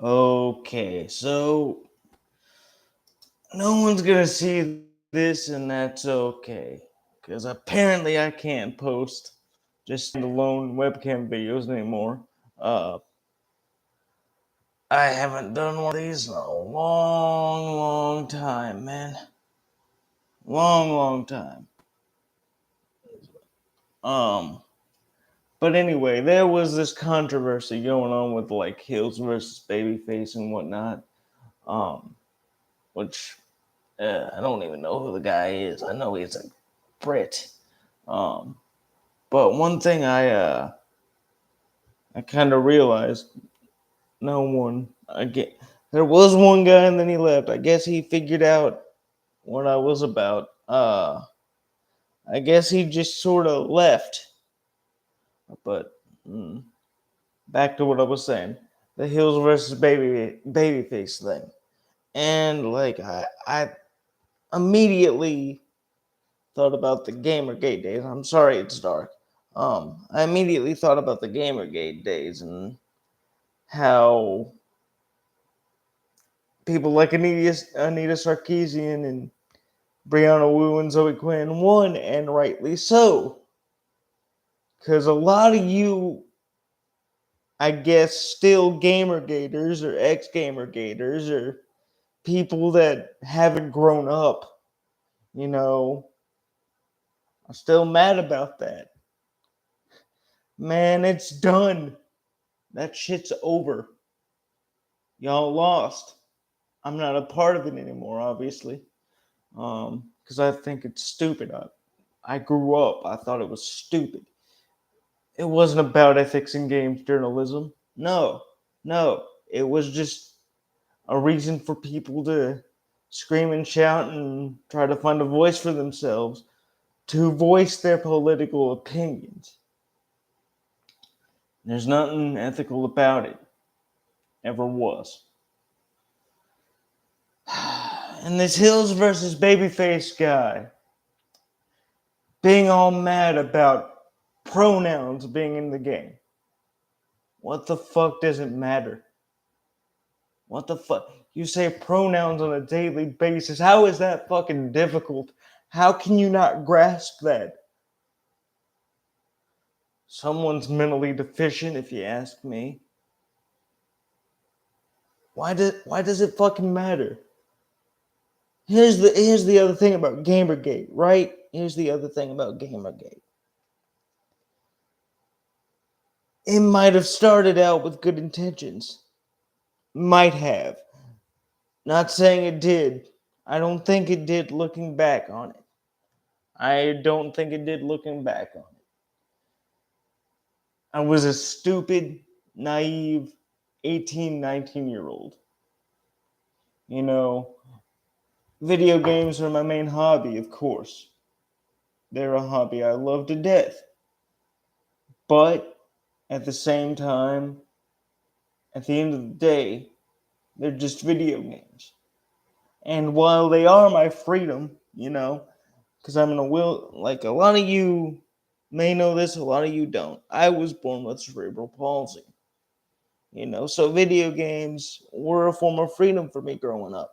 Okay, so no one's gonna see this, and that's okay. Because apparently I can't post just standalone webcam videos anymore. Uh, I haven't done one of these in a long, long time, man. Long, long time. Um, but anyway, there was this controversy going on with like Hills versus Babyface and whatnot. Um, which I don't even know who the guy is. I know he's a Brit. Um, but one thing I kind of realized, no one I get there was one guy and then he left. I guess he figured out what I was about. I guess he just sort of left. But back to what I was saying, the Hills versus Babyface thing, and like I immediately thought about the Gamergate days. I'm sorry it's dark. I immediately thought about the Gamergate days and how people like Anita Sarkeesian and Brianna Wu and Zoe Quinn won, and rightly so. Because a lot of you, I guess, still Gamergaters or ex Gamergaters or people that haven't grown up, you know, are still mad about that. Man, it's done. That shit's over. Y'all lost. I'm not a part of it anymore, obviously, because I think it's stupid. I grew up. I thought it was stupid. It wasn't about ethics in games journalism. No, no. It was just a reason for people to scream and shout and try to find a voice for themselves to voice their political opinions. There's nothing ethical about it. Ever was. And this Hills versus Babyface guy being all mad about pronouns being in the game. What the fuck does it matter? What the fuck? You say pronouns on a daily basis. How is that fucking difficult? How can you not grasp that? Someone's mentally deficient, if you ask me. Why does it fucking matter? Here's the other thing about Gamergate, right? Here's the other thing about Gamergate. It might have started out with good intentions. Might have. Not saying it did. I don't think it did looking back on it. I don't think it did looking back on it. I was a stupid, naive 18, 19-year old. You know, video games are my main hobby, of course. They're a hobby I love to death. But at the same time, at the end of the day, they're just video games. And while they are my freedom, because I'm in a will, like a lot of you may know this, a lot of you don't. I was born with cerebral palsy, so video games were a form of freedom for me growing up.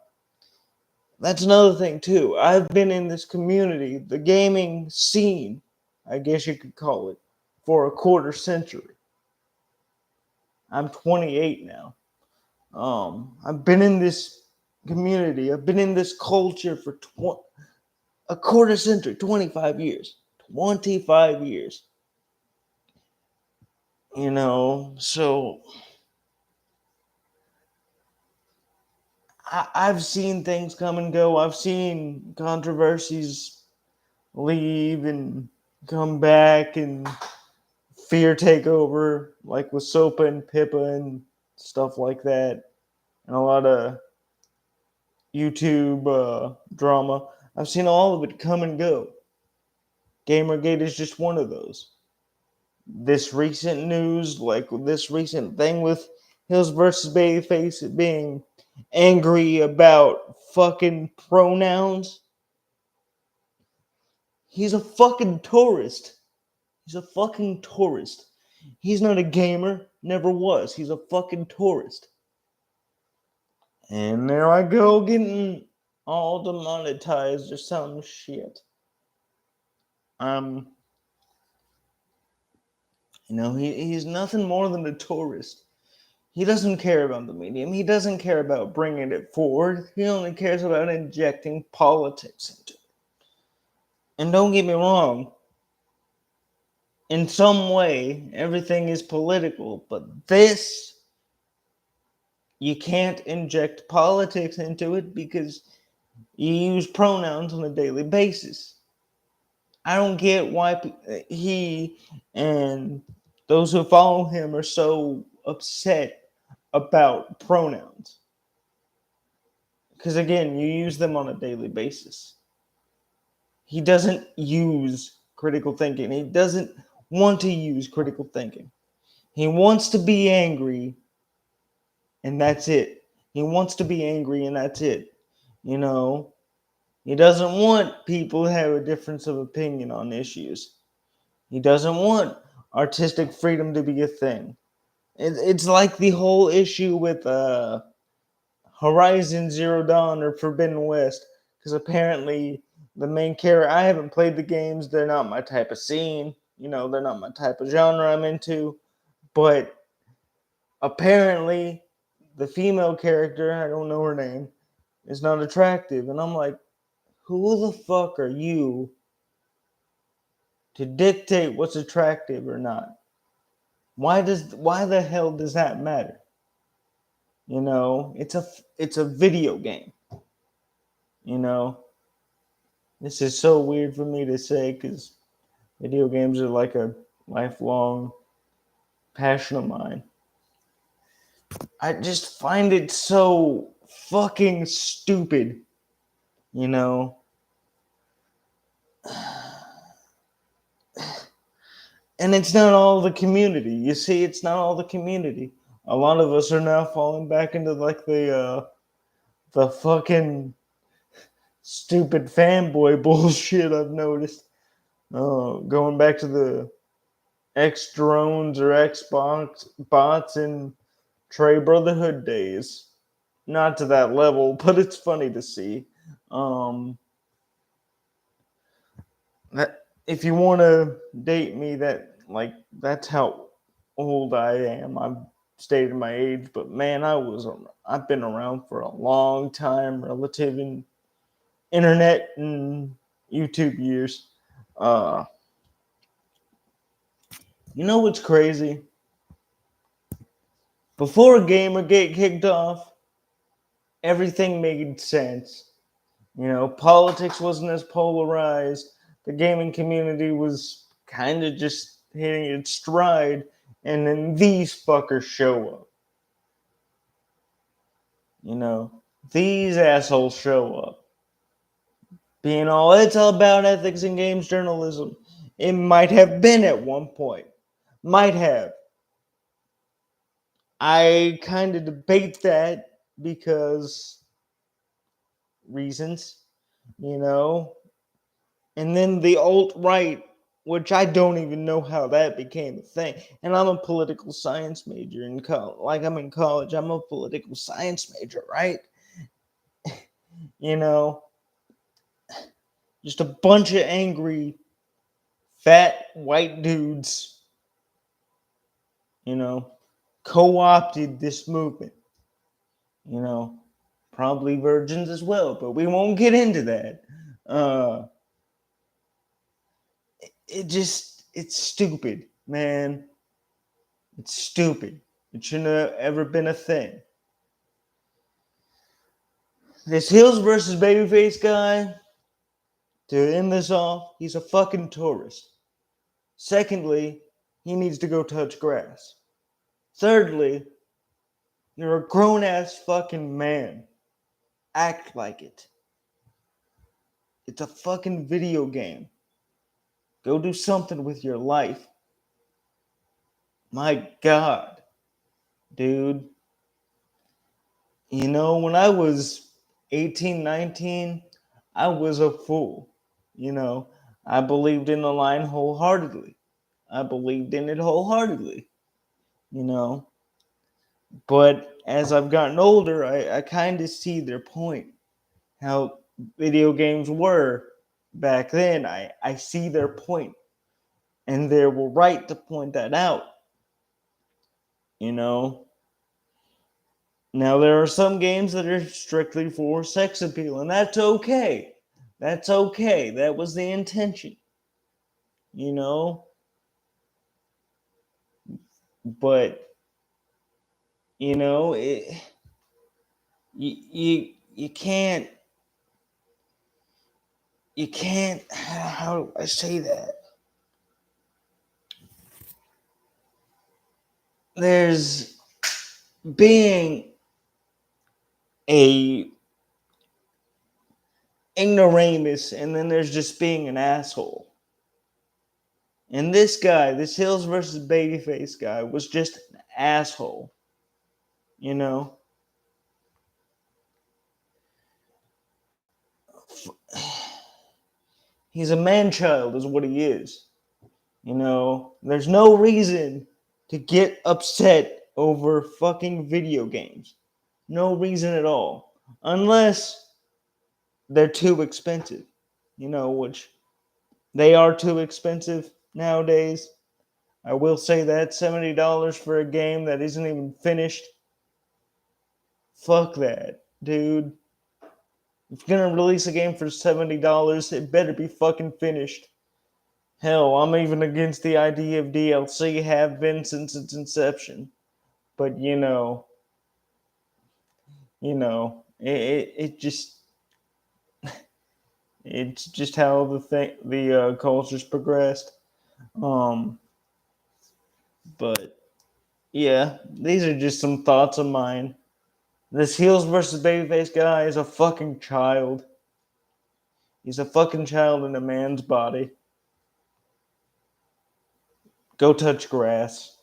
That's another thing, too. I've been in this community, the gaming scene, I guess you could call it, for a quarter century. I'm 28 now. I've been in this community, I've been in this culture for a quarter century, 25 years. 25 years. So I've seen things come and go. I've seen controversies leave and come back and fear take over, like with Sopa and Pippa and stuff like that, and a lot of YouTube drama. I've seen all of it come and go. Gamergate is just one of those. This recent news, like this recent thing with Hills versus Babyface being angry about fucking pronouns. He's a fucking tourist. He's a fucking tourist. He's not a gamer, never was. He's a fucking tourist. And there I go getting all demonetized or some shit. Um, he's nothing more than a tourist. He doesn't care about the medium. He doesn't care about bringing it forward. He only cares about injecting politics into it. And don't get me wrong, in some way, everything is political, but this, you can't inject politics into it because you use pronouns on a daily basis. I don't get why he and those who follow him are so upset about pronouns. Because again, you use them on a daily basis. He doesn't use critical thinking. He doesn't want to use critical thinking. He wants to be angry, and that's it. He wants to be angry, and that's it. You know, he doesn't want people to have a difference of opinion on issues. He doesn't want artistic freedom to be a thing. It's like the whole issue with Horizon Zero Dawn or Forbidden West, because apparently the main character, I haven't played the games, they're not my type of scene, they're not my type of genre I'm into, but apparently the female character, I don't know her name, is not attractive. And I'm like, who the fuck are you to dictate what's attractive or not? Why the hell does that matter? It's a video game. You know, this is so weird for me to say because video games are like a lifelong passion of mine. I just find it so fucking stupid, you know. And it's not all the community. You see, it's not all the community. A lot of us are now falling back into like the fucking stupid fanboy bullshit I've noticed. Going back to the X drones or Xbox bots in Trey Brotherhood days. Not to that level, but it's funny to see. That if you want to date me, that's how old I am. I've stated my age, but man, I've been around for a long time, relative in internet and YouTube years. Uh, you know what's crazy? Before Gamergate kicked off, everything made sense. Politics wasn't as polarized. The gaming community was kind of just hitting its stride, and then these fuckers show up. These assholes show up. It's all about ethics and games journalism. It might have been at one point. Might have. I kind of debate that because reasons, you know. And then the alt right, which I don't even know how that became a thing. And I'm a political science major in college. Like I'm in college, I'm a political science major, right? You know, just a bunch of angry, fat white dudes, you know, co opted this movement. You know, probably virgins as well, but we won't get into that. Uh, it's stupid, man. It's stupid. It shouldn't have ever been a thing. This Hills versus Babyface guy, to end this off, he's a fucking tourist. Secondly, he needs to go touch grass. Thirdly, you're a grown ass fucking man. Act like it. It's a fucking video game. Go do something with your life. My God, dude. When I was 18, 19, I was a fool. I believed in the line wholeheartedly. I believed in it wholeheartedly. You know, But as I've gotten older, I kind of see their point. How video games were back then. I see their point, and they were right to point that out. You know, now there are some games that are strictly for sex appeal, and that's okay. That's okay. That was the intention. You know, but it, you can't how do I say that? There's being a ignoramus, and then there's just being an asshole. And this guy, this Hills versus Babyface guy, was just an asshole. You know, he's a man child, is what he is. There's no reason to get upset over fucking video games. No reason at all. Unless they're too expensive. Which they are too expensive nowadays. I will say that $70 for a game that isn't even finished. Fuck that, dude. If you're gonna release a game for $70, it better be fucking finished. Hell, I'm even against the idea of DLC, have been since its inception. But it just it's just how the culture's progressed. Um, but yeah, these are just some thoughts of mine. This heels versus babyface guy is a fucking child. He's a fucking child in a man's body. Go touch grass.